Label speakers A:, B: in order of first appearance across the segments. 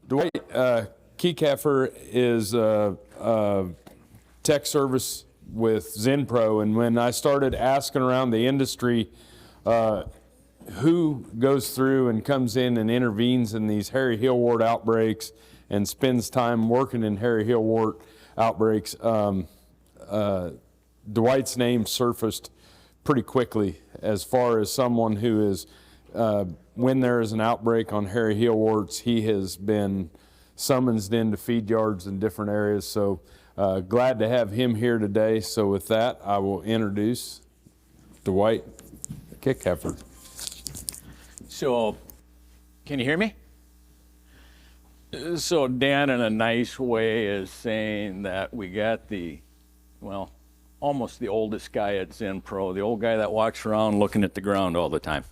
A: Dwight Kickhafer is tech service with Zinpro, and when I started asking around the industry who goes through and comes in and intervenes in these Hairy Heel Wart outbreaks and spends time working in Hairy Heel Wart outbreaks, Dwight's name surfaced pretty quickly as far as someone who is, when there is an outbreak on Hairy Heel Warts, he has been summoned into feed yards in different areas. So glad to have him here today. So with that, I will introduce Dwight Kickhafer.
B: So, can you hear me? So Dan, in a nice way, is saying that we got the, well, almost the oldest guy at Zinpro, the old guy that walks around looking at the ground all the time.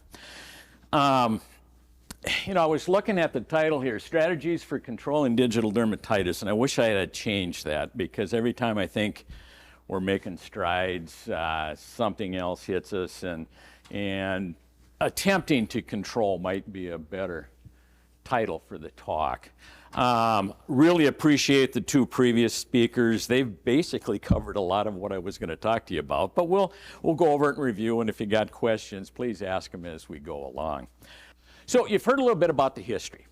B: You know, I was looking at the title here, Strategies for Controlling Digital Dermatitis, and I wish I had changed that, because every time I think we're making strides, something else hits us, and attempting to control might be a better title for the talk. Really appreciate the two previous speakers. They've basically covered a lot of what I was going to talk to you about, but we'll go over it and review, and if you got questions, please ask them as we go along. So you've heard a little bit about the history.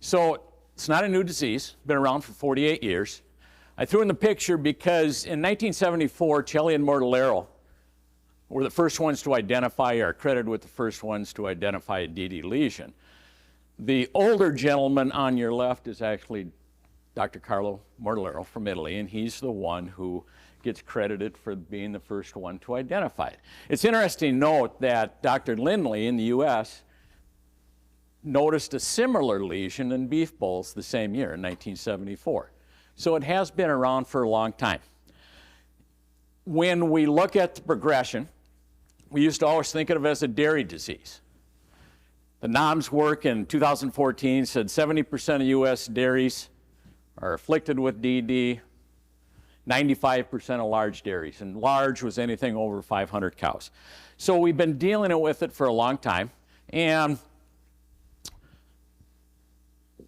B: So it's not a new disease, been around for 48 years. I threw in the picture because in 1974, Celli and Mortellaro were the first ones to identify, or credited with the first ones to identify a DD lesion. The older gentleman on your left is actually Dr. Carlo Mortellaro from Italy, and he's the one who gets credited for being the first one to identify it. It's interesting to note that Dr. Lindley in the US noticed a similar lesion in beef bulls the same year, in 1974. So it has been around for a long time. When we look at the progression, we used to always think of it as a dairy disease. The NOMS work in 2014 said 70% of US dairies are afflicted with DD, 95% of large dairies, and large was anything over 500 cows. So we've been dealing with it for a long time, and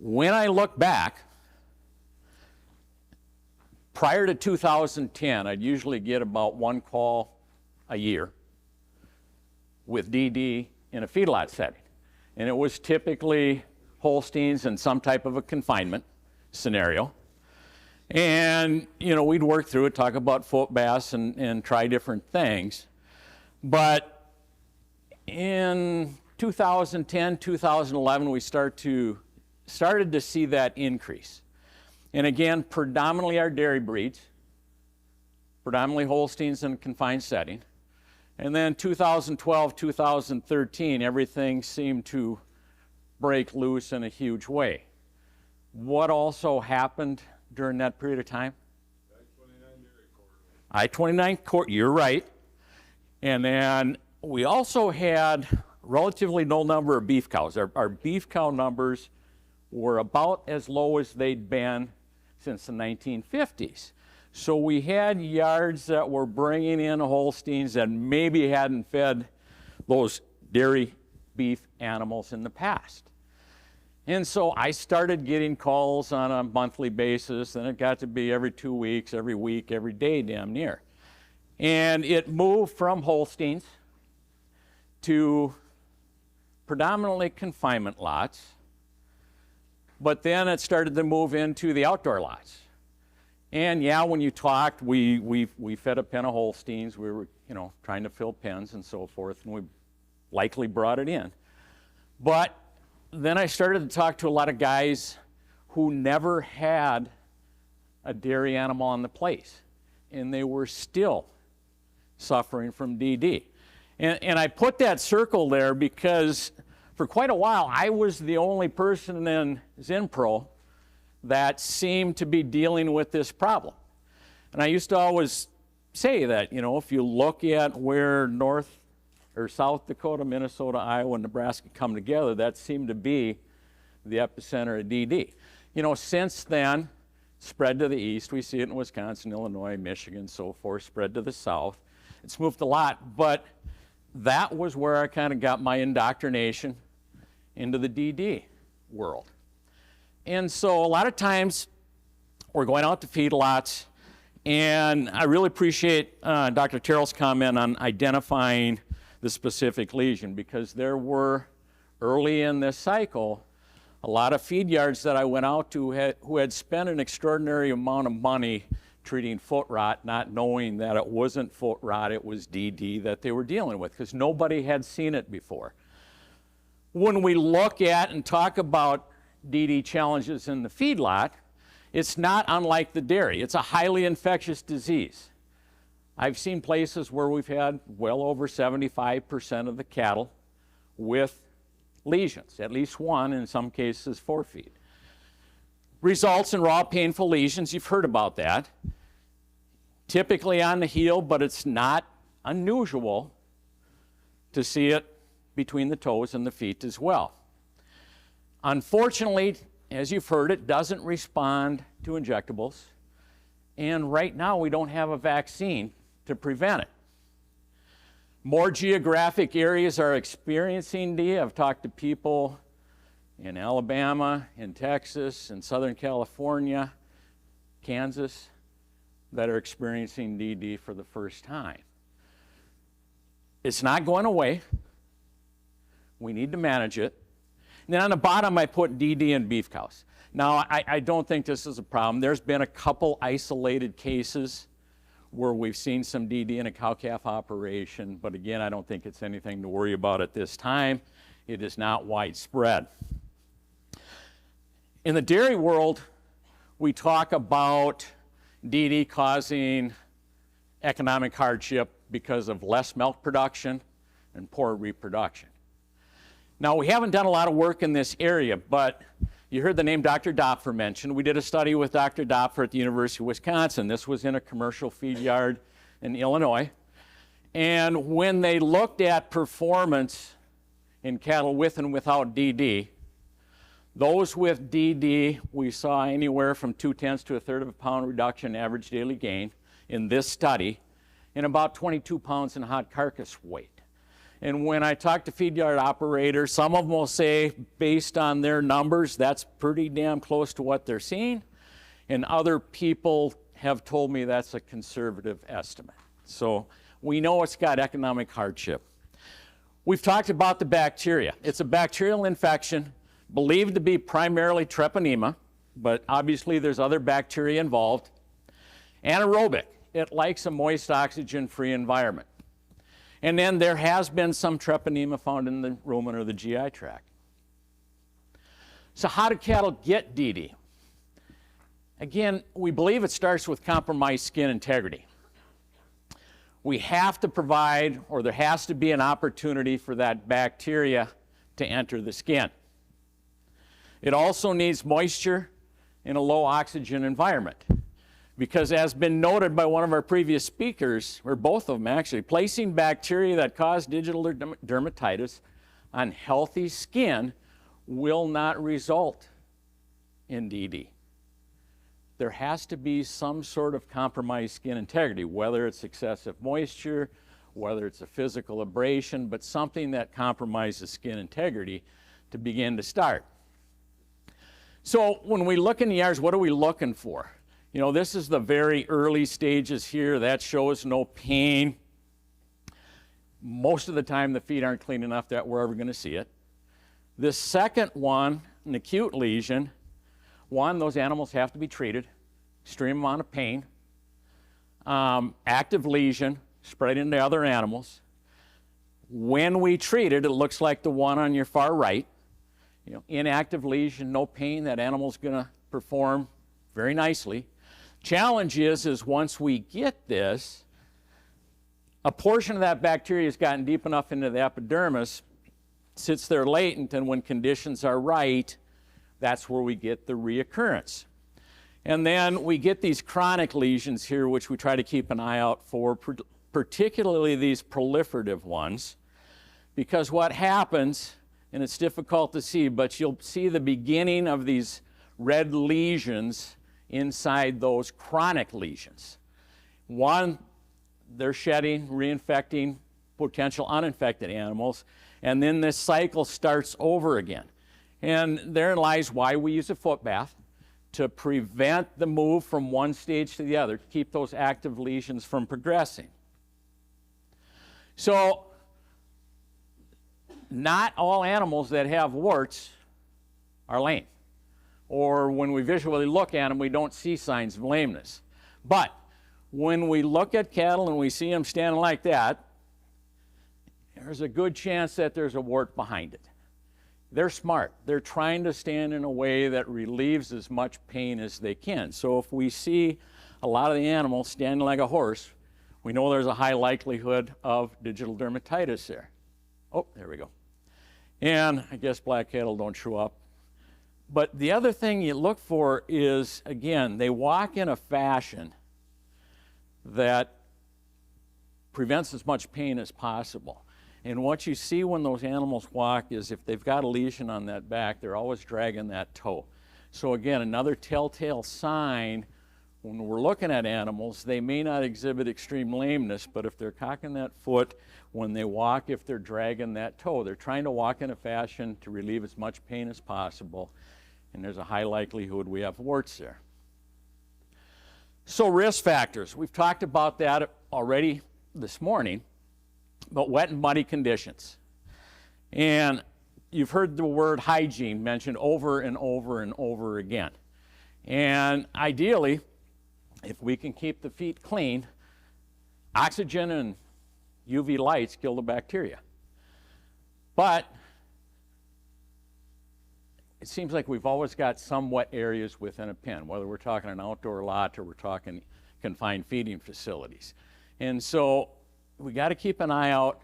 B: when I look back, prior to 2010, I'd usually get about one call a year with DD in a feedlot setting. And it was typically Holsteins in some type of a confinement scenario. And, you know, we'd work through it, talk about footbaths and try different things. But in 2010, 2011, we started to see that increase. And again, predominantly our dairy breeds, predominantly Holsteins in a confined setting. And then 2012, 2013, everything seemed to break loose in a huge way. What also happened during that period of time? I-29 corridor, you're right. And then we also had relatively low number of beef cows. Our beef cow numbers were about as low as they'd been since the 1950s. So we had yards that were bringing in Holsteins that maybe hadn't fed those dairy beef animals in the past. And so I started getting calls on a monthly basis, and it got to be every 2 weeks, every week, every day, damn near. And it moved from Holsteins to predominantly confinement lots, but then it started to move into the outdoor lots. And yeah, when you talked, we fed a pen of Holsteins. We were, you know, trying to fill pens and so forth, and we likely brought it in. But then I started to talk to a lot of guys who never had a dairy animal on the place, and they were still suffering from DD. And I put that circle there because for quite a while, I was the only person in Zinpro that seemed to be dealing with this problem. And I used to always say that, you know, if you look at where North or South Dakota, Minnesota, Iowa, and Nebraska come together, that seemed to be the epicenter of DD. You know, since then, spread to the east. We see it in Wisconsin, Illinois, Michigan, so forth, spread to the south. It's moved a lot, but that was where I kind of got my indoctrination into the DD world. And so a lot of times we're going out to feedlots, and I really appreciate Dr. Terrell's comment on identifying the specific lesion, because there were, early in this cycle, a lot of feed yards that I went out to who had spent an extraordinary amount of money treating foot rot, not knowing that it wasn't foot rot, it was DD that they were dealing with, because nobody had seen it before. When we look at and talk about DD challenges in the feedlot, it's not unlike the dairy. It's a highly infectious disease. I've seen places where we've had well over 75% of the cattle with lesions, at least one, in some cases forefeed. Results in raw, painful lesions, you've heard about that. Typically on the heel, but it's not unusual to see it between the toes and the feet as well. Unfortunately, as you've heard, it doesn't respond to injectables, and right now we don't have a vaccine to prevent it. More geographic areas are experiencing DD. I've talked to people in Alabama, in Texas, in Southern California, Kansas, that are experiencing DD for the first time. It's not going away. We need to manage it. And then on the bottom, I put DD in beef cows. Now, I don't think this is a problem. There's been a couple isolated cases where we've seen some DD in a cow-calf operation, but again, I don't think it's anything to worry about at this time. It is not widespread. In the dairy world, we talk about DD causing economic hardship because of less milk production and poor reproduction. Now, we haven't done a lot of work in this area, but you heard the name Dr. Dopfer mentioned. We did a study with Dr. Dopfer at the University of Wisconsin. This was in a commercial feed yard in Illinois. And when they looked at performance in cattle with and without DD, those with DD, we saw anywhere from 2/10 to 1/3 of a pound reduction in average daily gain in this study, and about 22 pounds in hot carcass weight. And when I talk to feed yard operators, some of them will say, based on their numbers, that's pretty damn close to what they're seeing. And other people have told me that's a conservative estimate. So we know it's got economic hardship. We've talked about the bacteria. It's a bacterial infection believed to be primarily treponema, but obviously there's other bacteria involved. Anaerobic. It likes a moist, oxygen-free environment. And then there has been some treponema found in the rumen or the GI tract. So how do cattle get DD? Again, we believe it starts with compromised skin integrity. We have to provide, or there has to be an opportunity for that bacteria to enter the skin. It also needs moisture in a low oxygen environment. Because as been noted by one of our previous speakers, or both of them actually, placing bacteria that cause digital dermatitis on healthy skin will not result in DD. There has to be some sort of compromised skin integrity, whether it's excessive moisture, whether it's a physical abrasion, but something that compromises skin integrity to begin to start. So when we look in the yards, what are we looking for? You know, this is the very early stages here. That shows no pain. Most of the time, the feet aren't clean enough that we're ever going to see it. This second one, an acute lesion, one, those animals have to be treated, extreme amount of pain. Active lesion, spread into other animals. When we treat it, it looks like the one on your far right. You know, inactive lesion, no pain, that animal's going to perform very nicely. Challenge is once we get this, a portion of that bacteria has gotten deep enough into the epidermis, sits there latent, and when conditions are right, that's where we get the reoccurrence. And then we get these chronic lesions here, which we try to keep an eye out for, particularly these proliferative ones, because what happens, and it's difficult to see, but you'll see the beginning of these red lesions inside those chronic lesions. One, they're shedding, reinfecting potential uninfected animals, and then this cycle starts over again. And therein lies why we use a foot bath, to prevent the move from one stage to the other, to keep those active lesions from progressing. So, not all animals that have warts are lame. Or when we visually look at them, we don't see signs of lameness. But when we look at cattle and we see them standing like that, there's a good chance that there's a wart behind it. They're smart. They're trying to stand in a way that relieves as much pain as they can. So if we see a lot of the animals standing like a horse, we know there's a high likelihood of digital dermatitis there. Oh, there we go. And I guess black cattle don't show up. But the other thing you look for is, again, they walk in a fashion that prevents as much pain as possible. And what you see when those animals walk is if they've got a lesion on that back, they're always dragging that toe. So again, another telltale sign when we're looking at animals, they may not exhibit extreme lameness, but if they're cocking that foot when they walk, if they're dragging that toe, they're trying to walk in a fashion to relieve as much pain as possible, and there's a high likelihood we have warts there. So risk factors, we've talked about that already this morning, but wet and muddy conditions. And you've heard the word hygiene mentioned over and over and over again. And ideally, if we can keep the feet clean, oxygen and UV lights kill the bacteria. But it seems like we've always got some wet areas within a pen, whether we're talking an outdoor lot or we're talking confined feeding facilities. And so we got to keep an eye out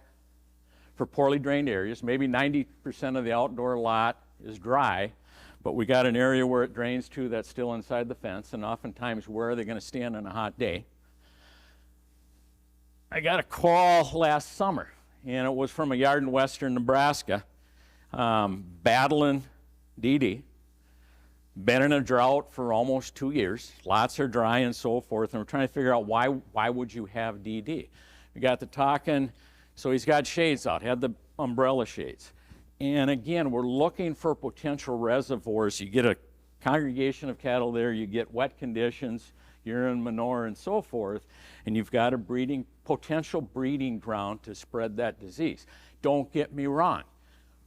B: for poorly drained areas. Maybe 90% of the outdoor lot is dry, but we got an area where it drains to that's still inside the fence, and oftentimes where are they going to stand on a hot day? I got a call last summer, and it was from a yard in western Nebraska, battling DD, been in a drought for almost 2 years, lots are dry and so forth, and we're trying to figure out why would you have DD? We got to talking, so he's got shades out, had the umbrella shades. And again, we're looking for potential reservoirs. You get a congregation of cattle there, you get wet conditions, urine, manure, and so forth, and you've got a potential breeding ground to spread that disease. Don't get me wrong.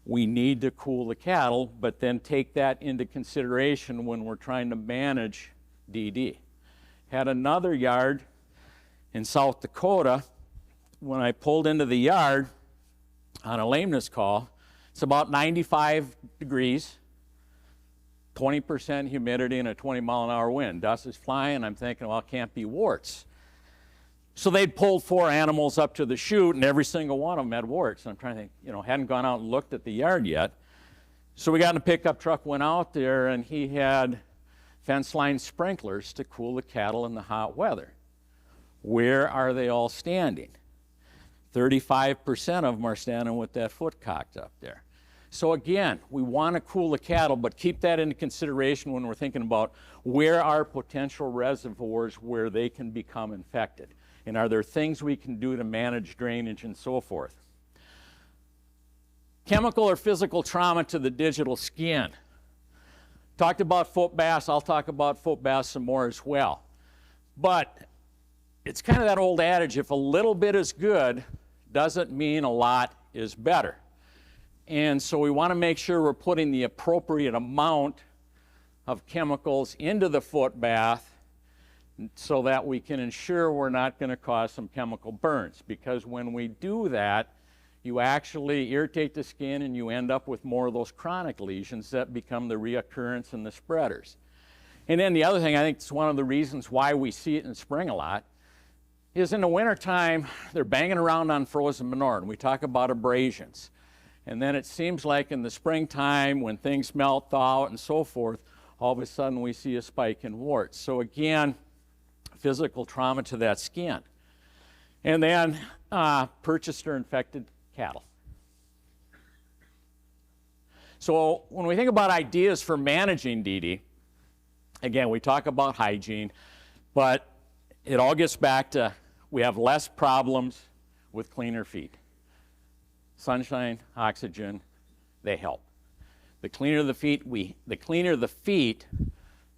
B: We need to cool the cattle, but then take that into consideration when we're trying to manage DD. Had another yard in South Dakota. When I pulled into the yard on a lameness call, it's about 95 degrees, 20% humidity, and a 20-mile-an-hour wind. Dust is flying. I'm thinking, well, it can't be warts. So they'd pulled 4 animals up to the chute, and every single one of them had warts. And I'm trying to think, hadn't gone out and looked at the yard yet. So we got in a pickup truck, went out there, and he had fence line sprinklers to cool the cattle in the hot weather. Where are they all standing? 35% of them are standing with that foot cocked up there. So again, we want to cool the cattle, but keep that into consideration when we're thinking about where are potential reservoirs where they can become infected. And are there things we can do to manage drainage and so forth? Chemical or physical trauma to the digital skin. Talked about foot baths. I'll talk about foot baths some more as well. But it's kind of that old adage, if a little bit is good, doesn't mean a lot is better. And so we want to make sure we're putting the appropriate amount of chemicals into the foot bath so that we can ensure we're not going to cause some chemical burns. Because when we do that, you actually irritate the skin and you end up with more of those chronic lesions that become the reoccurrence and the spreaders. And then the other thing, I think it's one of the reasons why we see it in spring a lot, is in the wintertime, they're banging around on frozen manure, and we talk about abrasions. And then it seems like in the springtime, when things melt, thaw out, and so forth, all of a sudden we see a spike in warts. So again, physical trauma to that skin. And then purchased or infected cattle. So when we think about ideas for managing DD, again, we talk about hygiene, but it all gets back to we have less problems with cleaner feet. Sunshine, oxygen, they help. The cleaner the feet,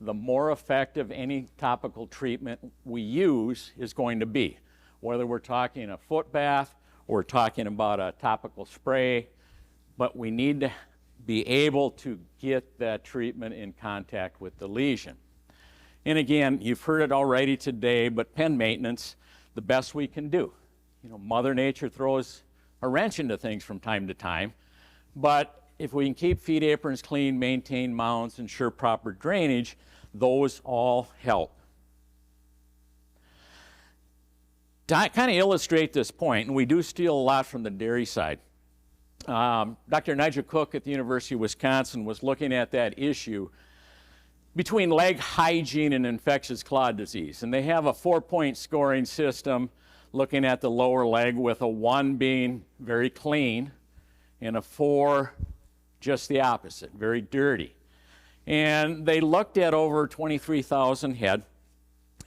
B: the more effective any topical treatment we use is going to be. Whether we're talking a foot bath or we're talking about a topical spray, but we need to be able to get that treatment in contact with the lesion. And again, you've heard it already today, but pen maintenance, the best we can do. You know, Mother Nature throws a wrench into things from time to time, but if we can keep feed aprons clean, maintain mounts, ensure proper drainage, those all help. To kind of illustrate this point, and we do steal a lot from the dairy side, Dr. Nigel Cook at the University of Wisconsin was looking at that issue between leg hygiene and infectious claw disease. And they have a 4-point scoring system looking at the lower leg, with a 1 being very clean and a 4 just the opposite, very dirty. And they looked at over 23,000 head.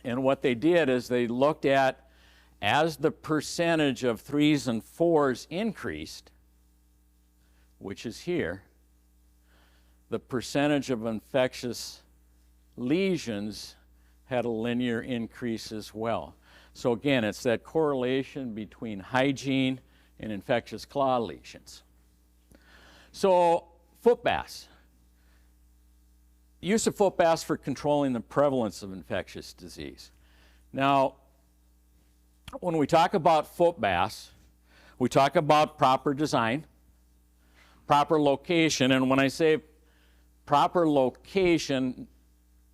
B: And what they did is they looked at, as the percentage of 3s and 4s increased, which is here, the percentage of infectious lesions had a linear increase as well. So again, it's that correlation between hygiene and infectious claw lesions. So foot baths. Use of foot baths for controlling the prevalence of infectious disease. Now, when we talk about foot baths, we talk about proper design, proper location, and when I say proper location,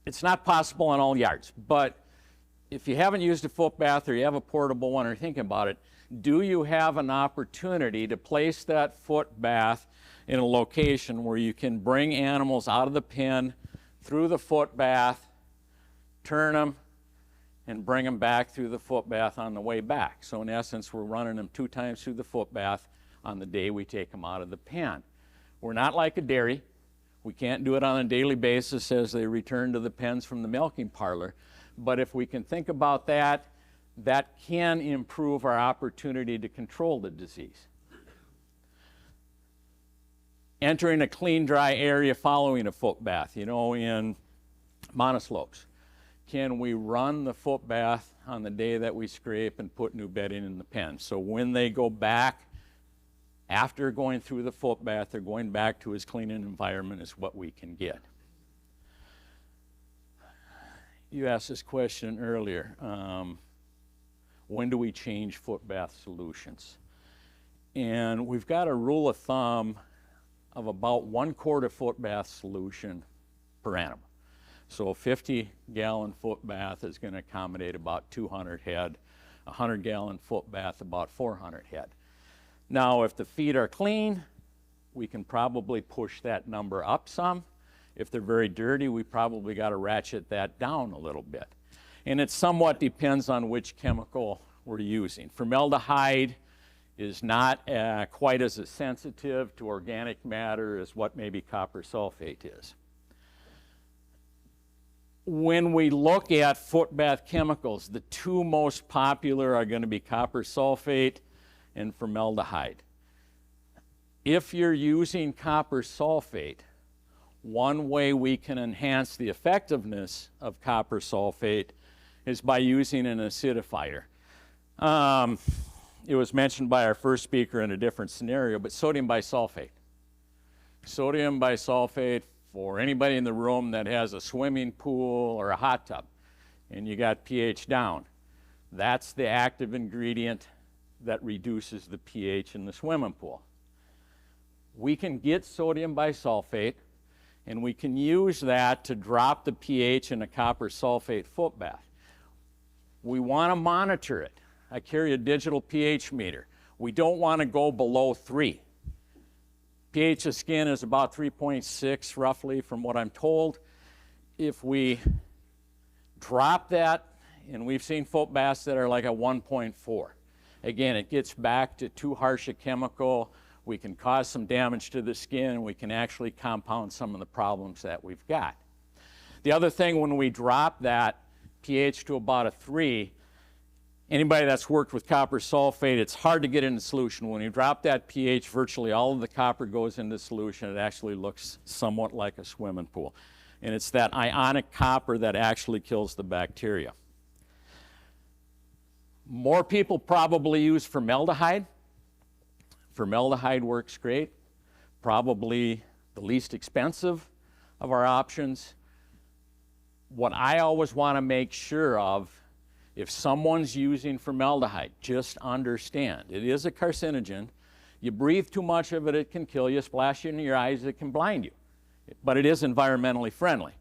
B: it's not possible on all yards, but if you haven't used a foot bath or you have a portable one or thinking about it, do you have an opportunity to place that foot bath in a location where you can bring animals out of the pen, through the foot bath, turn them, and bring them back through the foot bath on the way back? So in essence, we're running them 2 times through the foot bath on the day we take them out of the pen. We're not like a dairy. We can't do it on a daily basis as they return to the pens from the milking parlor. But if we can think about that, that can improve our opportunity to control the disease. Entering a clean, dry area following a foot bath, you know, in monoslopes. Can we run the foot bath on the day that we scrape and put new bedding in the pen? So when they go back, after going through the foot bath, they're going back to as clean an environment as what we can get. You asked this question earlier. When do we change foot bath solutions? And we've got a rule of thumb of about 1 quart of foot bath solution per animal. So a 50-gallon foot bath is going to accommodate about 200 head, a 100-gallon foot bath about 400 head. Now, if the feet are clean, we can probably push that number up some. If they're very dirty, we probably got to ratchet that down a little bit. And it somewhat depends on which chemical we're using. Formaldehyde is not quite as sensitive to organic matter as what maybe copper sulfate is. When we look at foot bath chemicals, the 2 most popular are going to be copper sulfate and formaldehyde. If you're using copper sulfate, one way we can enhance the effectiveness of copper sulfate is by using an acidifier. It was mentioned by our first speaker in a different scenario, but sodium bisulfate. Sodium bisulfate, for anybody in the room that has a swimming pool or a hot tub and you got pH down, that's the active ingredient that reduces the pH in the swimming pool. We can get sodium bisulfate and we can use that to drop the pH in a copper sulfate foot bath. We want to monitor it. I carry a digital pH meter. We don't want to go below 3. pH of skin is about 3.6 roughly from what I'm told. If we drop that, and we've seen foot baths that are like a 1.4. Again, it gets back to too harsh a chemical. We can cause some damage to the skin, and we can actually compound some of the problems that we've got. The other thing, when we drop that pH to about a 3, Anybody that's worked with copper sulfate, it's hard to get into solution. When you drop that pH, virtually all of the copper goes into solution. It actually looks somewhat like a swimming pool. And it's that ionic copper that actually kills the bacteria. More people probably use formaldehyde. Formaldehyde works great. Probably the least expensive of our options. What I always want to make sure of, if someone's using formaldehyde, just understand, it is a carcinogen. You breathe too much of it, it can kill you. Splash it in your eyes, it can blind you. But it is environmentally friendly.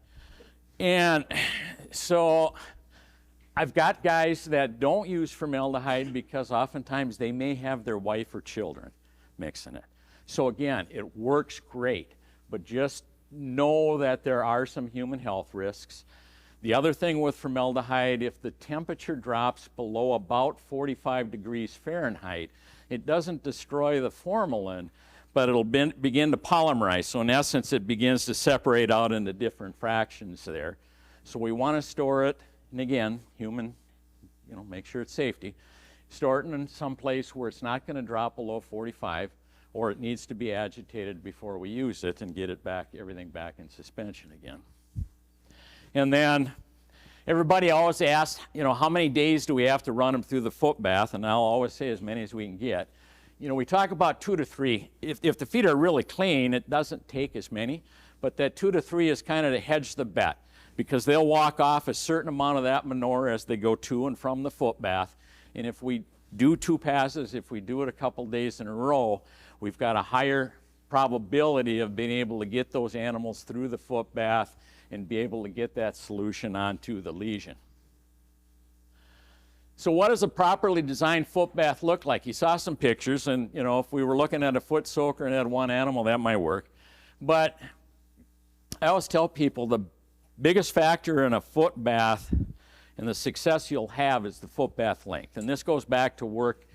B: And so I've got guys that don't use formaldehyde because oftentimes they may have their wife or children mixing it. So again, it works great, but just know that there are some human health risks. The other thing with formaldehyde, if the temperature drops below about 45 degrees Fahrenheit, it doesn't destroy the formalin, but it'll begin to polymerize. So in essence, it begins to separate out into different fractions there. So we want to store it, and again, human, make sure it's safety. Store it in some place where it's not going to drop below 45, or it needs to be agitated before we use it and get it back, everything back in suspension again. And then everybody always asks, how many days do we have to run them through the foot bath? And I'll always say as many as we can get. We talk about 2 to 3. If the feet are really clean, it doesn't take as many, but that 2 to 3 is kind of to hedge the bet, because they'll walk off a certain amount of that manure as they go to and from the foot bath. And if we do 2 passes, if we do it a couple days in a row, we've got a higher probability of being able to get those animals through the foot bath and be able to get that solution onto the lesion. So what does a properly designed foot bath look like? You saw some pictures, and if we were looking at a foot soaker and had one animal, that might work. But I always tell people the biggest factor in a foot bath and the success you'll have is the foot bath length. And this goes back to work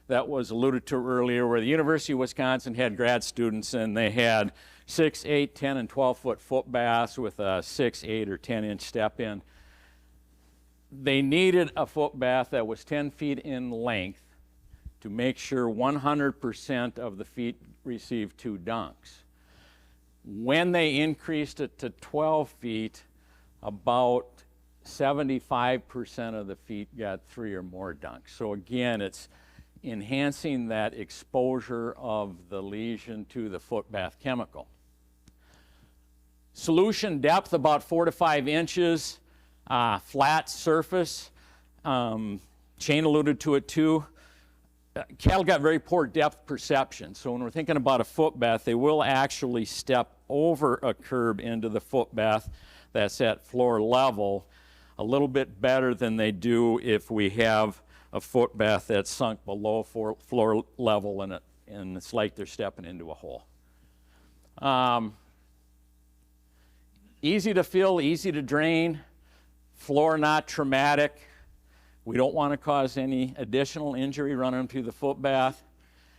B: that was alluded to earlier, where the University of Wisconsin had grad students, and they had 6, 8, 10, and 12-foot foot baths with a 6, 8, or 10-inch step in. They needed a foot bath that was 10 feet in length to make sure 100% of the feet received 2 dunks. When they increased it to 12 feet, about 75% of the feet got 3 or more dunks. So again, it's enhancing that exposure of the lesion to the foot bath chemical. Solution depth about 4 to 5 inches, flat surface. Shane alluded to it too. Cattle got very poor depth perception, so when we're thinking about a foot bath, they will actually step over a curb into the foot bath that's at floor level a little bit better than they do if we have a foot bath that's sunk below floor level, and it's like they're stepping into a hole. Easy to fill, easy to drain, floor not traumatic. We don't want to cause any additional injury running through the foot bath.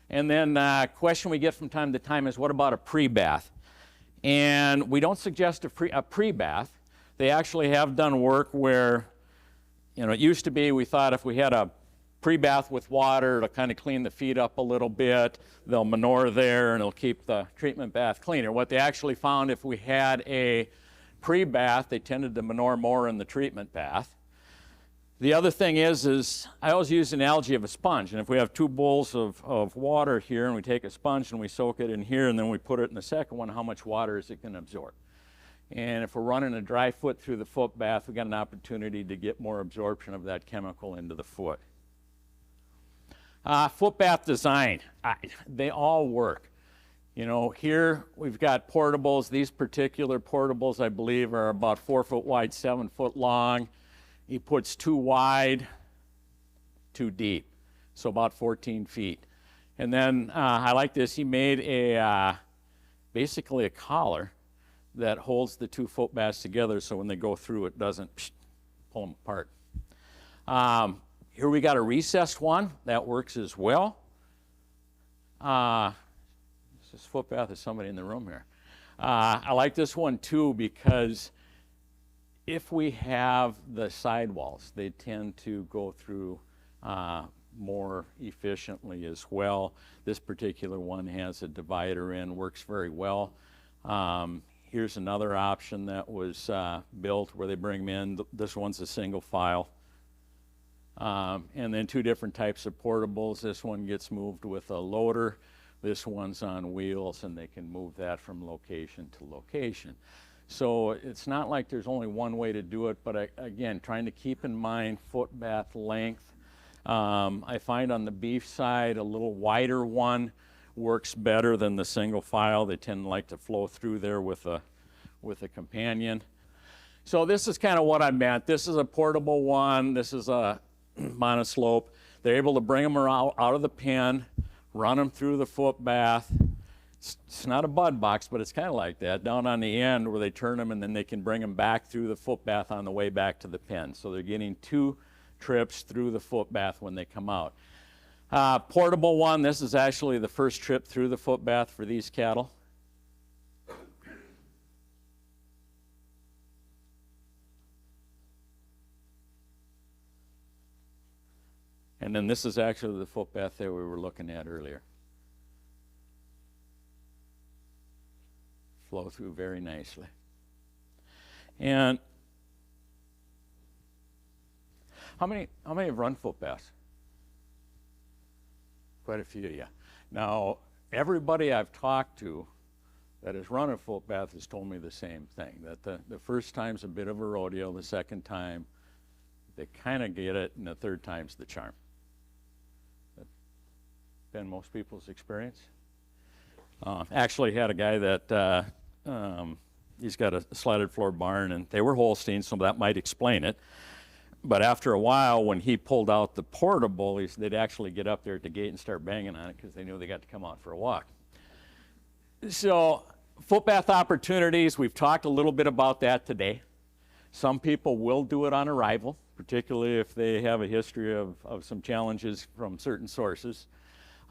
B: And then a question we get from time to time is, what about a pre-bath? And we don't suggest a pre-bath. They actually have done work where, it used to be we thought if we had a pre-bath with water to kind of clean the feet up a little bit, they'll manure there and it'll keep the treatment bath cleaner. What they actually found, if we had a pre-bath, they tended to manure more in the treatment bath. The other thing is I always use an analogy of a sponge, and if we have 2 bowls of water here and we take a sponge and we soak it in here and then we put it in the second one, how much water is it going to absorb? And if we're running a dry foot through the foot bath, we've got an opportunity to get more absorption of that chemical into the foot. Foot bath design, they all work. Here we've got portables. These particular portables, I believe, are about 4 foot wide, 7 foot long. He puts 2 wide, 2 deep, so about 14 feet. And then I like this. He made basically a collar that holds the 2 foot baths together, so when they go through, it doesn't pull them apart. Here we got a recessed one that works as well. This foot bath is somebody in the room here. I like this one too because if we have the sidewalls, they tend to go through more efficiently as well. This particular one has a divider in, works very well. Here's another option that was built where they bring them in. This one's a single file. And then two different types of portables. This one gets moved with a loader. This one's on wheels, and they can move that from location to location. So it's not like there's only one way to do it, but again, trying to keep in mind foot bath length. I find on the beef side, a little wider one works better than the single file. They tend to like to flow through there with a companion. So this is kind of what I meant. This is a portable one. This is a monoslope. They're able to bring them out of the pen, run them through the foot bath. It's not a bud box, but it's kind of like that down on the end where they turn them and then they can bring them back through the foot bath on the way back to the pen. So they're getting 2 trips through the foot bath when they come out. Portable one, this is actually the first trip through the foot bath for these cattle. And then this is actually the foot bath that we were looking at earlier. Flow through very nicely. And how many have run foot baths? Quite a few of you. Now, everybody I've talked to that has run a foot bath has told me the same thing, that the first time's a bit of a rodeo, the second time they kind of get it, and the third time's the charm. That's been most people's experience. Actually had a guy that he's got a slatted floor barn, and they were Holsteins, so that might explain it. But after a while, when he pulled out the portable, they'd actually get up there at the gate and start banging on it because they knew they got to come out for a walk. So foot bath opportunities, we've talked a little bit about that today. Some people will do it on arrival, particularly if they have a history of some challenges from certain sources.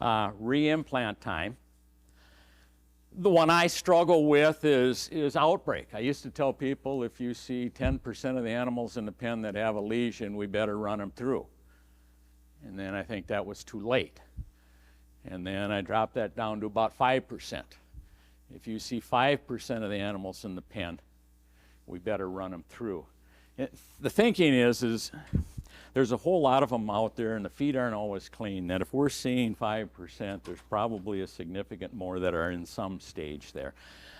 B: Re-implant time. The one I struggle with is outbreak. I used to tell people if you see 10% of the animals in the pen that have a lesion, we better run them through. And then I think that was too late. And then I dropped that down to about 5%. If you see 5% of the animals in the pen, we better run them through. The thinking is there's a whole lot of them out there and the feed aren't always clean, that if we're seeing 5%, there's probably a significant more that are in some stage there.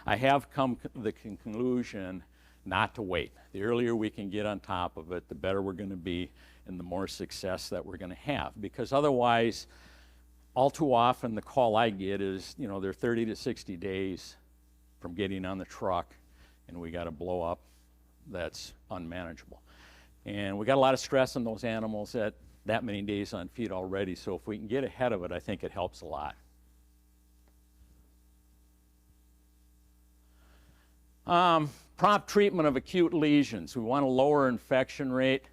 B: I have come to the conclusion not to wait. The earlier we can get on top of it, the better we're going to be and the more success that we're going to have. Because otherwise, all too often the call I get is, they're 30 to 60 days from getting on the truck and we got to blow up. That's unmanageable. And we got a lot of stress on those animals at that many days on feed already, so if we can get ahead of it, I think it helps a lot. Prompt treatment of acute lesions. We want to lower infection rate.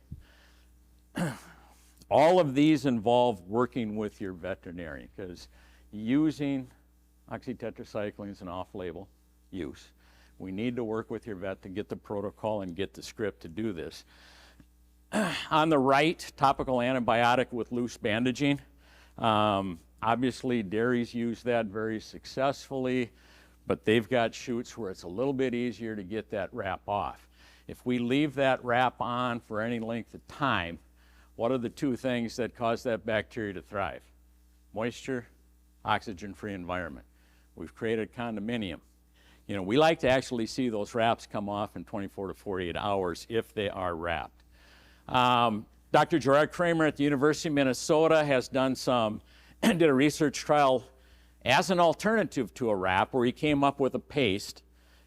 B: All of these involve working with your veterinarian because using oxytetracycline is an off-label use. We need to work with your vet to get the protocol and get the script to do this. On the right, topical antibiotic with loose bandaging. Obviously, dairies use that very successfully, but they've got chutes where it's a little bit easier to get that wrap off. If we leave that wrap on for any length of time, what are the 2 things that cause that bacteria to thrive? Moisture, oxygen-free environment. We've created a condominium. We like to actually see those wraps come off in 24 to 48 hours if they are wrapped. Dr. Gerard Kramer at the University of Minnesota has did a research trial as an alternative to a wrap where he came up with a paste,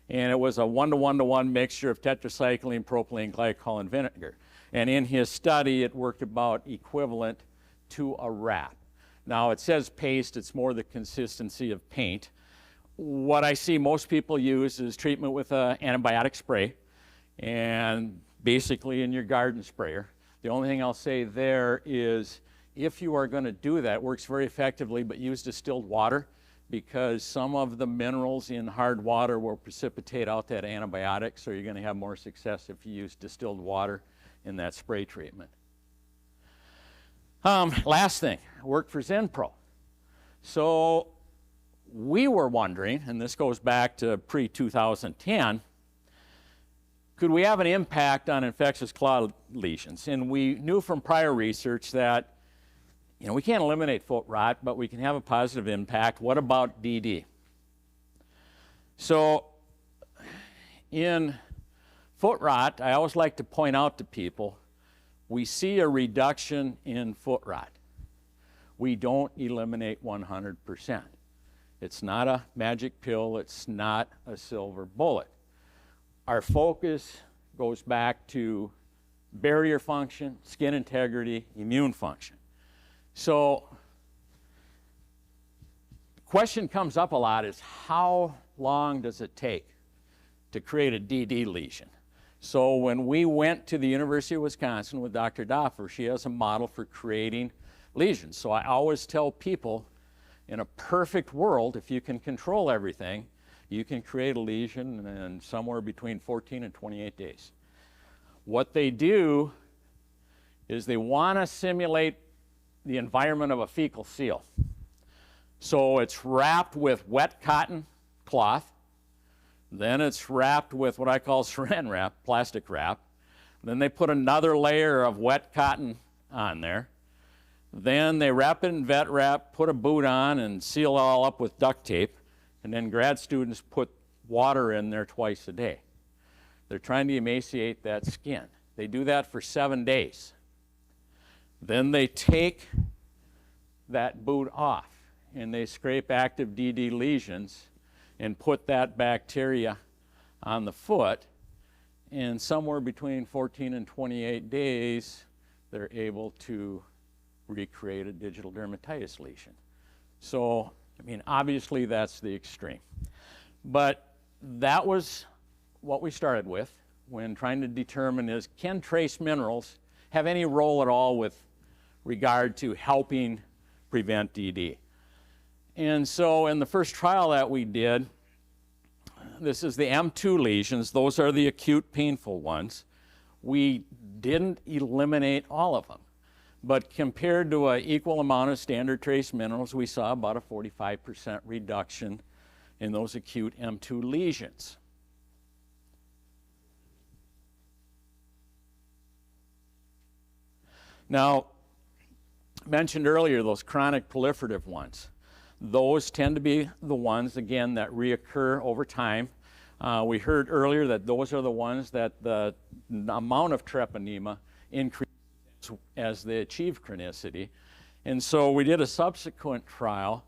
B: and it was a 1-to-1-to-1 mixture of tetracycline, propylene glycol, and vinegar. And in his study, it worked about equivalent to a wrap. Now, it says paste, it's more the consistency of paint. What I see most people use is treatment with an antibiotic spray and basically in your garden sprayer. The only thing I'll say there is if you are going to do that, it works very effectively, but use distilled water because some of the minerals in hard water will precipitate out that antibiotic, so you're going to have more success if you use distilled water in that spray treatment. Last thing, I worked for Zinpro. So we were wondering, and this goes back to pre-2010, could we have an impact on infectious claw lesions? And we knew from prior research that, we can't eliminate foot rot, but we can have a positive impact. What about DD? So in foot rot, I always like to point out to people, we see a reduction in foot rot. We don't eliminate 100%. It's not a magic pill. It's not a silver bullet. Our focus goes back to barrier function, skin integrity, immune function. So the question comes up a lot is how long does it take to create a DD lesion? So when we went to the University of Wisconsin with Dr. Kickhafer, she has a model for creating lesions. So I always tell people, in a perfect world, if you can control everything, you can create a lesion in somewhere between 14 and 28 days. What they do is they want to simulate the environment of a fecal seal. So it's wrapped with wet cotton cloth. Then it's wrapped with what I call saran wrap, plastic wrap. Then they put another layer of wet cotton on there. Then they wrap it in vet wrap, put a boot on, and seal it all up with duct tape. And then grad students put water in there twice a day. They're trying to emaciate that skin. They do that for 7 days. Then they take that boot off, and they scrape active DD lesions and put that bacteria on the foot. And somewhere between 14 and 28 days, they're able to recreate a digital dermatitis lesion. So, obviously that's the extreme. But that was what we started with when trying to determine is, can trace minerals have any role at all with regard to helping prevent DD? And so in the first trial that we did, this is the M2 lesions. Those are the acute painful ones. We didn't eliminate all of them. But compared to an equal amount of standard trace minerals, we saw about a 45% reduction in those acute M2 lesions. Now, mentioned earlier, those chronic proliferative ones. Those tend to be the ones, again, that reoccur over time. We heard earlier that those are the ones that the amount of treponema increases as they achieve chronicity. And so we did a subsequent trial,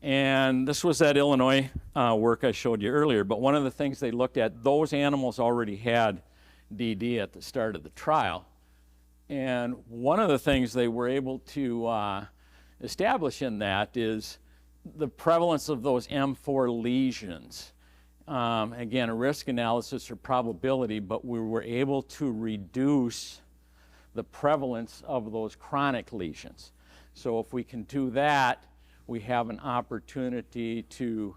B: and this was that Illinois work I showed you earlier, but one of the things they looked at, those animals already had DD at the start of the trial. And one of the things they were able to establish in that is the prevalence of those M4 lesions. Again, a risk analysis or probability, but we were able to reduce the prevalence of those chronic lesions. So if we can do that, we have an opportunity to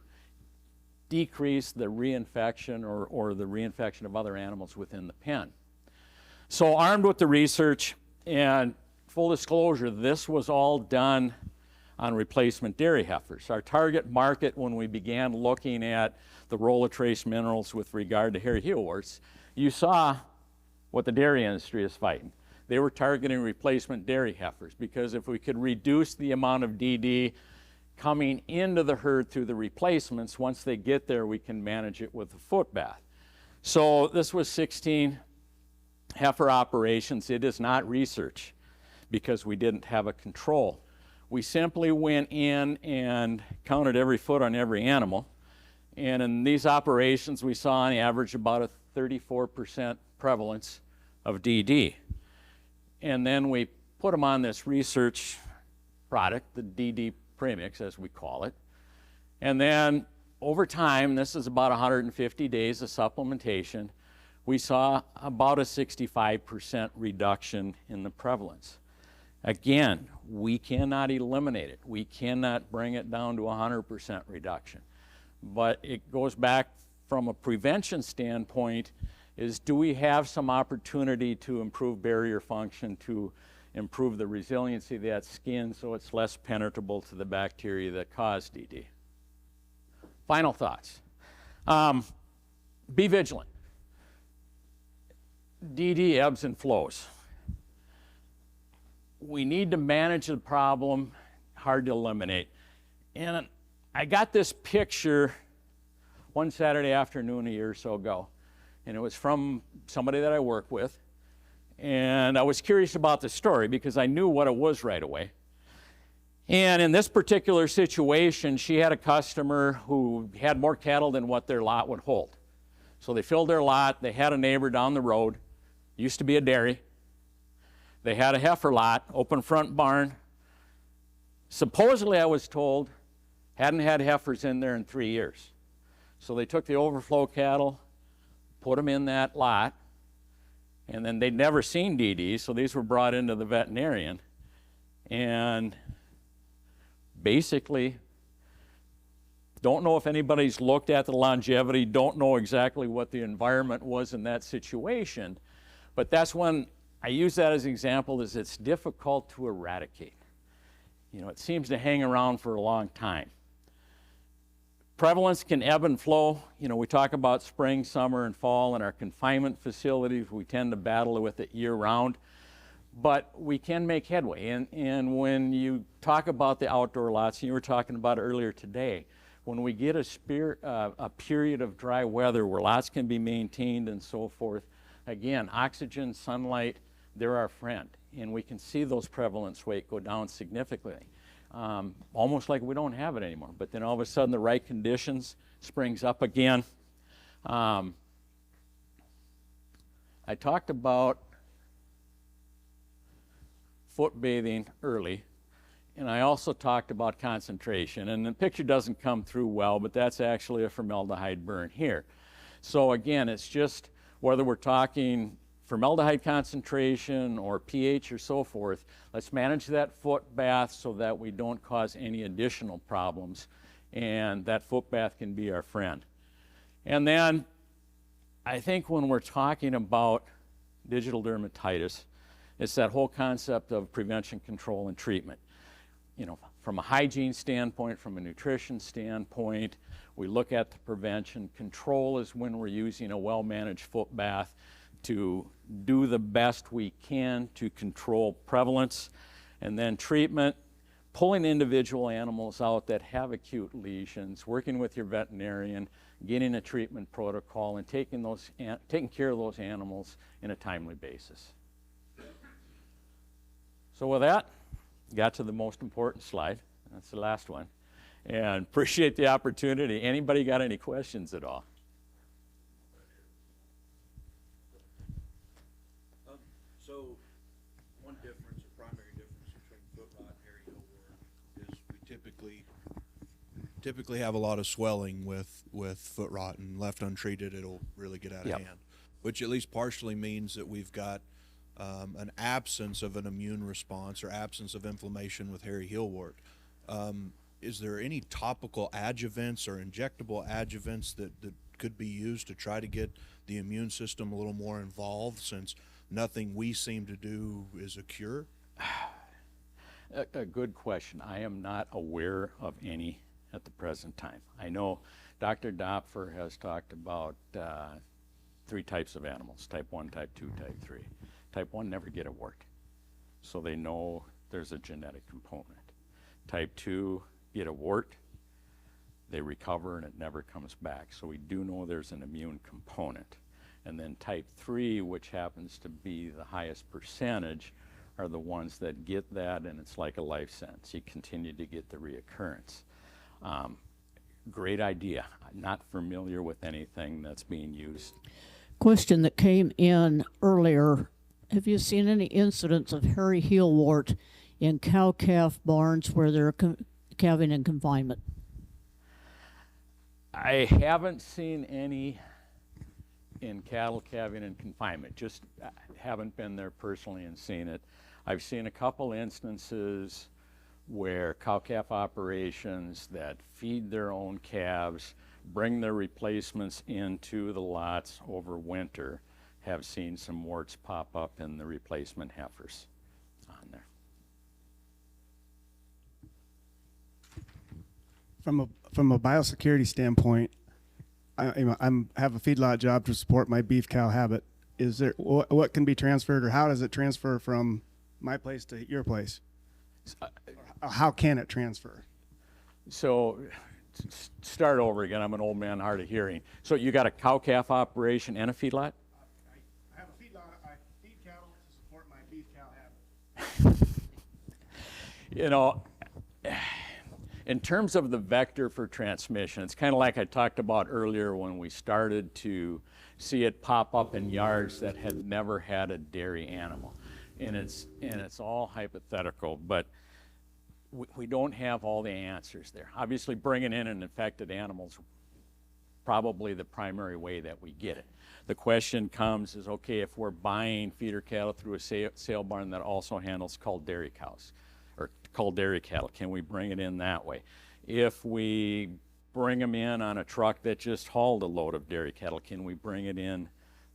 B: decrease the reinfection or the reinfection of other animals within the pen. So armed with the research, and full disclosure, this was all done on replacement dairy heifers. Our target market when we began looking at the role of trace minerals with regard to hairy heel warts, you saw what the dairy industry is fighting. They were targeting replacement dairy heifers because if we could reduce the amount of DD coming into the herd through the replacements, once they get there, we can manage it with a foot bath. So this was 16 heifer operations. It is not research because we didn't have a control. We simply went in and counted every foot on every animal. And in these operations, we saw on average about a 34% prevalence of DD. And then we put them on this research product, the DD premix, as we call it. And then over time, this is about 150 days of supplementation, we saw about a 65% reduction in the prevalence. Again, we cannot eliminate it. We cannot bring it down to 100% reduction. But it goes back from a prevention standpoint is, do we have some opportunity to improve barrier function, to improve the resiliency of that skin so it's less penetrable to the bacteria that cause DD. Final thoughts. Be vigilant. DD ebbs and flows. We need to manage the problem, hard to eliminate. And I got this picture one Saturday afternoon a year or so ago, and it was from somebody that I work with. And I was curious about the story because I knew what it was right away. And in this particular situation, she had a customer who had more cattle than what their lot would hold. So they filled their lot. They had a neighbor down the road, used to be a dairy. They had a heifer lot, open front barn. Supposedly, I was told, hadn't had heifers in there in 3 years. So they took the overflow cattle, put them in that lot, and then they'd never seen DD, so these were brought into the veterinarian. And basically, don't know if anybody's looked at the longevity, don't know exactly what the environment was in that situation, but that's when I use that as an example, is it's difficult to eradicate. You know, it seems to hang around for a long time. Prevalence can ebb and flow. You know, we talk about spring, summer, and fall in our confinement facilities. We tend to battle with it year-round, but we can make headway. And when you talk about the outdoor lots, and you were talking about it earlier today, when we get a period of dry weather where lots can be maintained and so forth, again, oxygen, sunlight, they're our friend. And we can see those prevalence rate go down significantly. Almost like we don't have it anymore. But then all of a sudden the right conditions springs up again. I talked about foot bathing early, and I also talked about concentration. And the picture doesn't come through well, but that's actually a formaldehyde burn here. So again, it's just whether we're talking formaldehyde concentration or pH or so forth, let's manage that foot bath so that we don't cause any additional problems, and that foot bath can be our friend. And then I think when we're talking about digital dermatitis, it's that whole concept of prevention, control, and treatment. You know, from a hygiene standpoint, from a nutrition standpoint, we look at the prevention. Control is when we're using a well-managed foot bath to do the best we can to control prevalence. And then treatment, pulling individual animals out that have acute lesions, working with your veterinarian, getting a treatment protocol, and taking care of those animals in a timely basis. So with that, got to the most important slide. That's the last one. And appreciate the opportunity. Anybody got any questions at all?
C: So one difference, a primary difference between foot rot and hairy heel wart is we typically have a lot of swelling with foot rot, and left untreated it'll really get out of hand, which at least partially means that we've got an absence of an immune response or absence of inflammation with hairy heel wart. Is there any topical adjuvants or injectable adjuvants that could be used to try to get the immune system a little more involved, since nothing we seem to do is a cure?
B: A good question. I am not aware of any at the present time. I know Dr. Dopfer has talked about 3 types of animals, type 1, type 2, type 3. Type 1 never get a wart, so they know there's a genetic component. Type 2 get a wart, they recover, and it never comes back. So we do know there's an immune component. And then type 3, which happens to be the highest percentage, are the ones that get that, and it's like a life sentence. You continue to get the reoccurrence. Great idea. I'm not familiar with anything that's being used.
D: Question that came in earlier. Have you seen any incidents of hairy heel wart in cow-calf barns where they're calving in confinement?
B: I haven't seen any in cattle calving in confinement. Just haven't been there personally and seen it. I've seen a couple instances where cow-calf operations that feed their own calves, bring their replacements into the lots over winter, have seen some warts pop up in the replacement heifers. on there.
E: From a biosecurity standpoint, I have a feedlot job to support my beef cow habit. Is there what can be transferred, or how does it transfer from my place to your place? Or how can it transfer?
B: So start over again. I'm an old man, hard of hearing. So you got a cow-calf operation and a feedlot?
E: I have a feedlot. I feed cattle to support my beef cow habit.
B: You know, in terms of the vector for transmission, it's kind of like I talked about earlier when we started to see it pop up in yards that had never had a dairy animal. And it's all hypothetical, but we don't have all the answers there. Obviously, bringing in an infected animal is probably the primary way that we get it. The question comes is, okay, if we're buying feeder cattle through a sale barn that also handles culled dairy cows, or culled dairy cattle, can we bring it in that way? If we bring them in on a truck that just hauled a load of dairy cattle, can we bring it in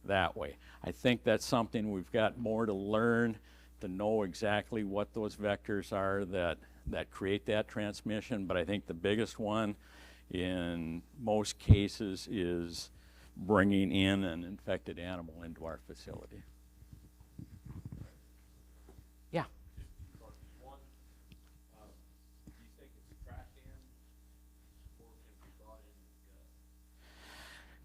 B: that way? I think that's something we've got more to learn to know exactly what those vectors are that create that transmission, but I think the biggest one in most cases is bringing in an infected animal into our facility. Yeah.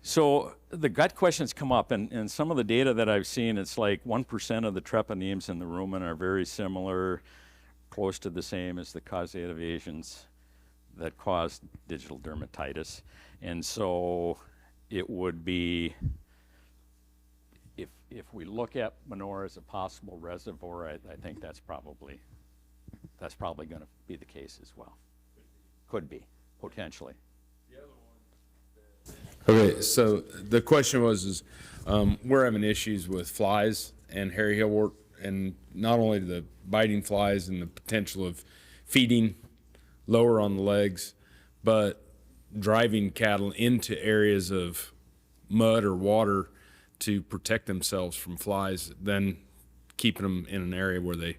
B: So the gut questions come up, and some of the data that I've seen, it's like 1% of the treponemes in the rumen are very similar, close to the same as the causative agents that cause digital dermatitis. And so it would be, if we look at manure as a possible reservoir, I think that's probably going to be the case as well. Could be, potentially.
A: Okay, so the question was, we're having issues with flies and hairy heel wart, and not only the biting flies and the potential of feeding lower on the legs, but driving cattle into areas of mud or water to protect themselves from flies, then keeping them in an area where they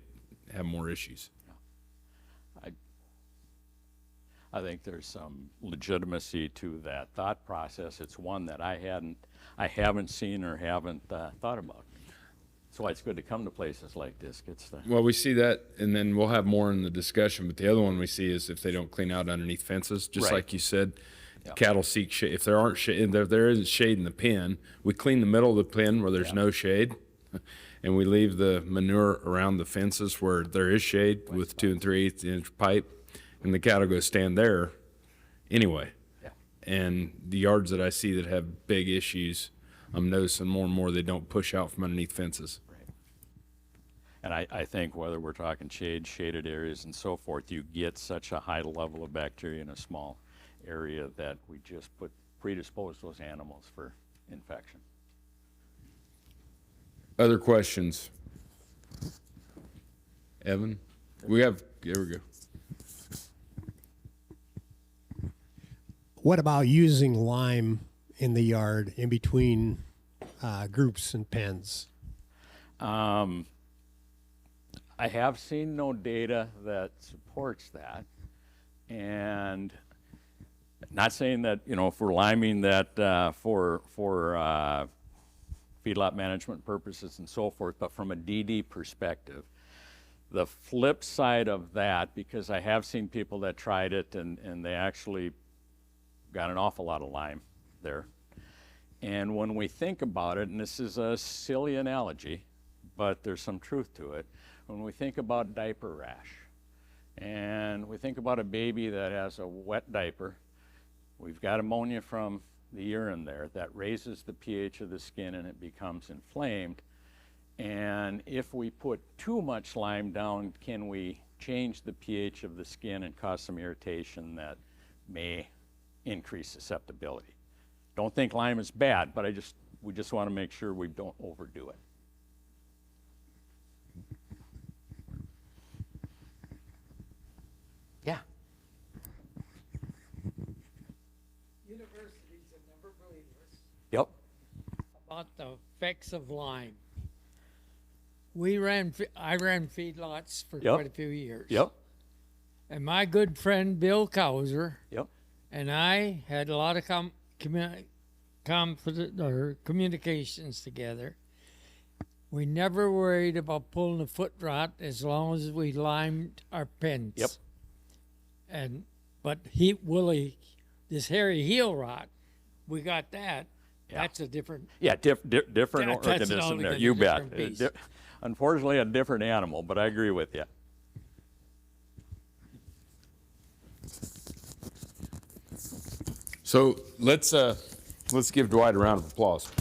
A: have more issues.
B: I think there's some legitimacy to that thought process. It's one that I haven't seen or haven't thought about. That's why it's good to come to places like this.
A: Well, we see that, and then we'll have more in the discussion, but the other one we see is if they don't clean out underneath fences, just
B: Right.
A: like you said.
B: Yeah.
A: Cattle seek shade. If there aren't shade, if there isn't shade in the pen, we clean the middle of the pen where there's no shade, and we leave the manure around the fences where there is shade with 2 3/8 inch pipe, and the cattle go stand there anyway.
B: Yeah.
A: And the yards that I see that have big issues, I'm noticing more and more they don't push out from underneath fences.
B: Right. And I think whether we're talking shaded areas and so forth, you get such a high level of bacteria in a small area that we just predispose those animals for infection.
A: Other questions? Evan? There we go.
F: What about using lime in the yard in between groups and pens?
B: I have seen no data that supports that, and not saying that, if we're liming that for feedlot management purposes and so forth, but from a DD perspective, the flip side of that, because I have seen people that tried it and they actually got an awful lot of lime there. And when we think about it, and this is a silly analogy, but there's some truth to it, when we think about diaper rash, and we think about a baby that has a wet diaper, we've got ammonia from the urine there that raises the pH of the skin and it becomes inflamed. And if we put too much lime down, can we change the pH of the skin and cause some irritation that may increase susceptibility? Don't think lime is bad, but we just want to make sure we don't overdo it. Yeah.
G: Universities have never believed us
B: Yep.
G: about the effects of lime. I ran feedlots for
B: Yep.
G: quite a few years.
B: Yep.
G: And my good friend Bill Cowser
B: Yep.
G: and I had a lot of communications together. We never worried about pulling a foot rot as long as we limed our pens.
B: Yep.
G: But this hairy heel rot, we got that.
B: Yeah.
G: That's a different.
B: Yeah, different
G: That's
B: organism
G: altogether
B: there. You bet.
G: different beast.
B: Unfortunately, a different animal, but I agree with you.
A: So let's give Dwight a round of applause.